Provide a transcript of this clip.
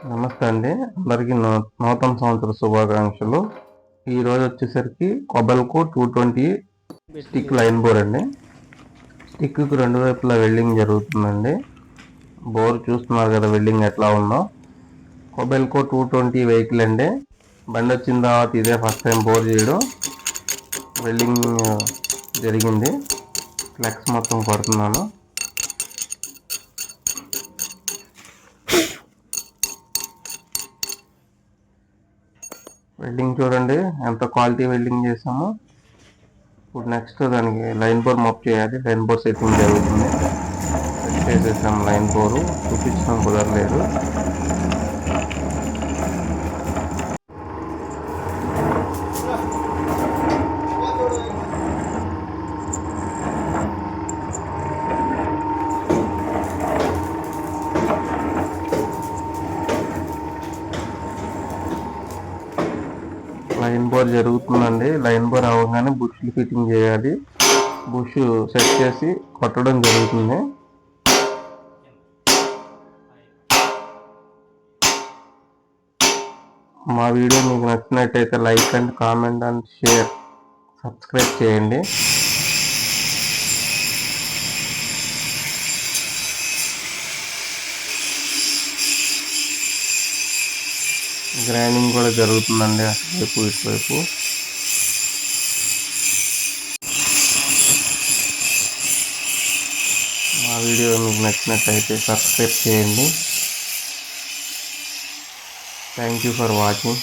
నమస్తే అండి. అందరికీ నూతన సంవత్సర శుభాకాంక్షలు. ఈరోజు వచ్చేసరికి కొబెల్కో 220 స్టిక్ లైన్ బోర్ అండి. స్టిక్కి రెండు వైపులా వెల్డింగ్ జరుగుతుందండి. బోర్ చూస్తున్నారు కదా వెల్డింగ్ ఎట్లా ఉందో. కొబెల్కో 220 వెహికల్ అండి. బండి వచ్చిన తర్వాత ఇదే ఫస్ట్ టైం బోర్ చేయడం. వెల్డింగ్ జరిగింది. ఫ్లెక్స్ మొత్తం కొడుతున్నాను. వెల్డింగ్ చూడండి ఎంత క్వాలిటీ వెల్డింగ్ చేసామో. ఇప్పుడు నెక్స్ట్ దానికి లైన్ బోర్ మప్ చేయాలి. లైన్ బోర్ సెట్టింగ్ జరుగుతుంది. సెట్ చేసేసాం లైన్ బోరు. చూపించడం కుదరలేదు. లైన్ బోర్ జరుగుతుందండి. లైన్ బోర్ అవ్వగానే బుష్లు ఫిట్టింగ్ చేయాలి. బుష్ సెట్ చేసి కొట్టడం జరుగుతుంది. మా వీడియో మీకు నచ్చినట్టయితే like and comment and share, subscribe చేయండి. గ్రైండింగ్ కూడా జరుగుతుందండి అటువైపు ఇటువైపు. మా వీడియో మీకు నచ్చినట్టయితే సబ్స్క్రైబ్ చేయండి. Thank you for watching.